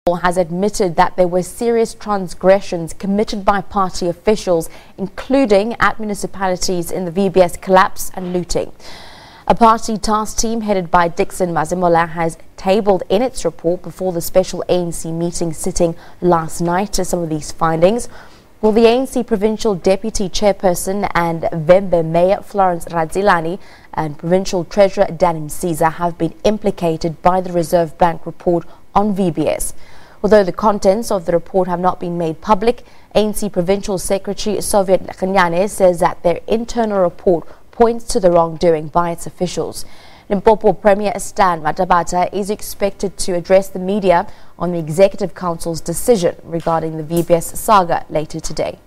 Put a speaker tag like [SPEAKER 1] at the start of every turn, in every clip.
[SPEAKER 1] has admitted that there were serious transgressions committed by party officials, including at municipalities in the VBS collapse and looting. A party task team headed by Dickson Masemola has tabled in its report before the special ANC meeting sitting last night some of these findings. Well, the ANC Provincial Deputy Chairperson and Vembe Mayor Florence Radzilani and Provincial Treasurer Danny Msiza have been implicated by the Reserve Bank report on VBS. Although the contents of the report have not been made public, ANC Provincial Secretary Soviet Hitekani says that their internal report points to the wrongdoing by its officials. Limpopo Premier Stan Matabata is expected to address the media on the Executive Council's decision regarding the VBS saga later today.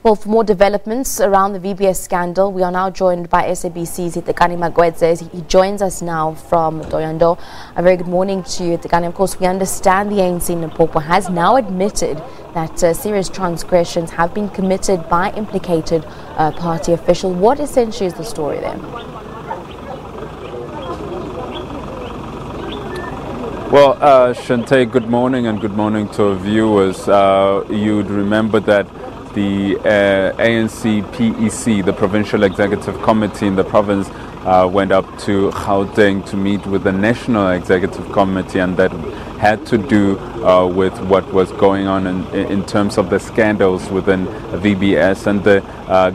[SPEAKER 1] Well, for more developments around the VBS scandal, we are now joined by SABC's Hitekani Magwedze. He joins us now from Toyando. A very good morning to you, Hitekani. Of course, we understand the ANC in Limpopo has now admitted that serious transgressions have been committed by implicated party officials. What essentially is the story there?
[SPEAKER 2] Well, Shante, good morning and good morning to our viewers. You'd remember that the ANC PEC, the Provincial Executive Committee in the province, went up to Gauteng to meet with the National Executive Committee, and that had to do with what was going on in terms of the scandals within VBS and the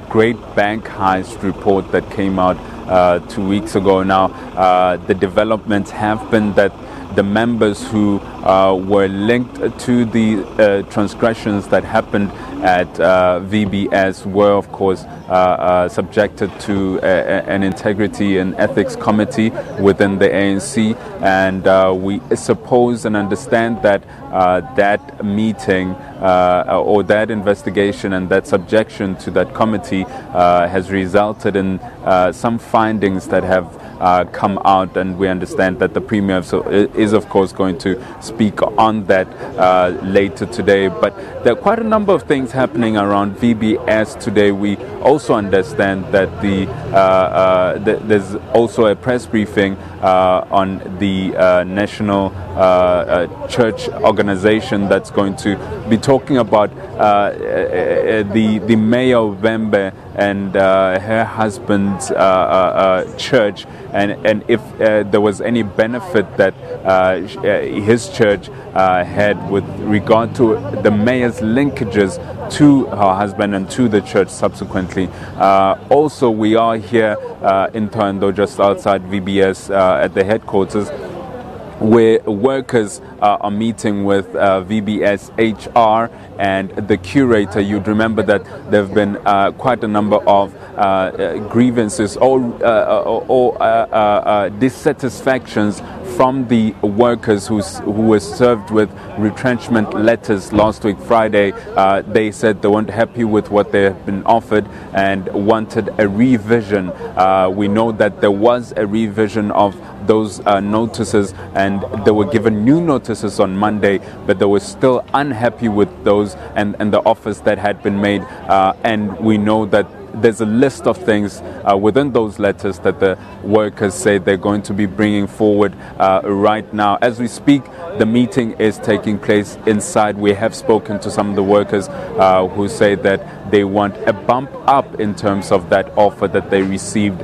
[SPEAKER 2] Great Bank Heist report that came out 2 weeks ago. Now, the developments have been that the members who were linked to the transgressions that happened at VBS were, of course, subjected to an integrity and ethics committee within the ANC, and we suppose and understand that that meeting or that investigation and that subjection to that committee has resulted in some findings that have come out, and we understand that the Premier is of course going to speak on that later today. But there are quite a number of things happening around VBS today. We also understand that there's also a press briefing on the National Church organization that's going to be talking about the Mayor Vembe and her husband's church, and if there was any benefit that his church had with regard to the mayor's linkages to her husband and to the church subsequently. Also, we are here in Toyando, just outside VBS at the headquarters, where workers are meeting with VBS HR and the curator. You'd remember that there have been quite a number of grievances or dissatisfactions from the workers who were served with retrenchment letters last week Friday. They said they weren't happy with what they had been offered and wanted a revision. We know that there was a revision of those notices, and they were given new notices on Monday, but they were still unhappy with those and the offers that had been made, and we know that there's a list of things within those letters that the workers say they're going to be bringing forward right now. As we speak, the meeting is taking place inside. We have spoken to some of the workers who say that they want a bump up in terms of that offer that they received.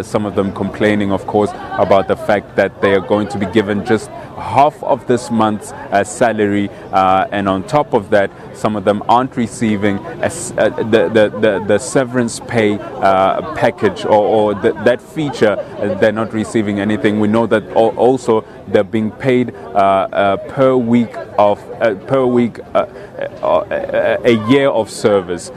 [SPEAKER 2] Some of them complaining, of course, about the fact that they are going to be given just half of this month's salary, and on top of that, some of them aren't receiving the severance pay package or that feature. They're not receiving anything. We know that also they're being paid per week a year of service.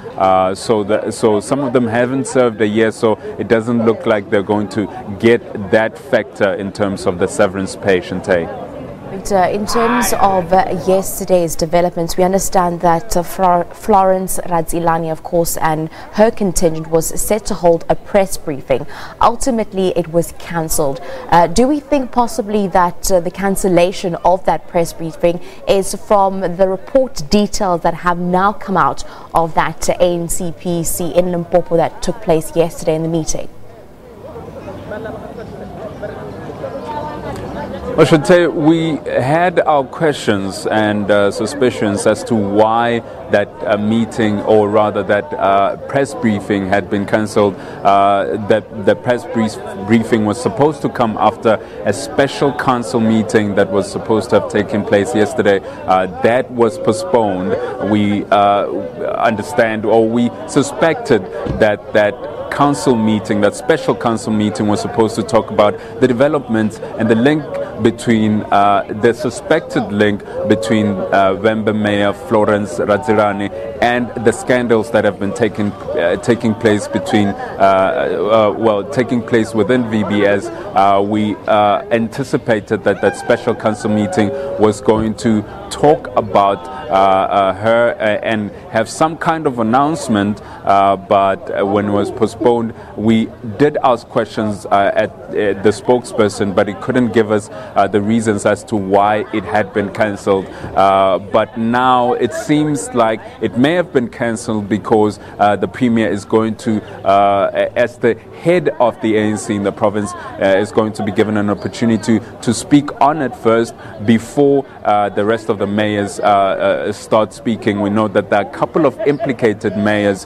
[SPEAKER 2] So some of them haven't served a year, so it doesn't look like they're going to get that factor in terms of the severance pay, Shante.
[SPEAKER 1] In terms of yesterday's developments, we understand that Florence Radzilani, of course, and her contingent was set to hold a press briefing. Ultimately, it was cancelled. Do we think possibly that the cancellation of that press briefing is from the report details that have now come out of that ANC PEC in Limpopo that took place yesterday in the meeting?
[SPEAKER 2] Well, Shante, we had our questions and suspicions as to why that meeting, or rather that press briefing, had been cancelled. That the press briefing was supposed to come after a special council meeting that was supposed to have taken place yesterday. That was postponed. We understand, or we suspected that council meeting, that special council meeting, was supposed to talk about the developments and the link between the suspected link between Vhembe Mayor Florence Radzirani and the scandals that have been taking place between taking place within VBS. We anticipated that special council meeting was going to talk about her and have some kind of announcement, but when it was postponed, we did ask questions at the spokesperson, but he couldn't give us the reasons as to why it had been cancelled. But now it seems like it may have been cancelled because the Premier is going to, as the head of the ANC in the province, is going to be given an opportunity to speak on it first before the rest of the mayors start speaking. We know that there are a couple of implicated mayors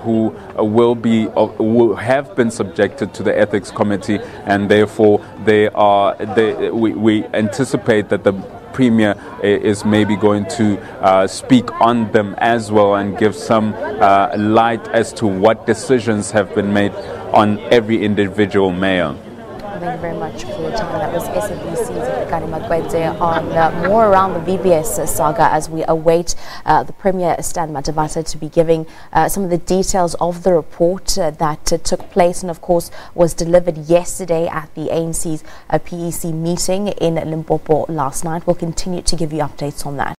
[SPEAKER 2] who will have been subjected to the ethics committee, and therefore we anticipate that the Premier is maybe going to speak on them as well and give some light as to what decisions have been made on every individual mayor.
[SPEAKER 1] Thank you very much for your time. That was SABC's Hitekani Magwedze on more around the VBS saga as we await the Premier Stan Matavasa to be giving some of the details of the report that took place and of course was delivered yesterday at the ANC's PEC meeting in Limpopo last night. We'll continue to give you updates on that.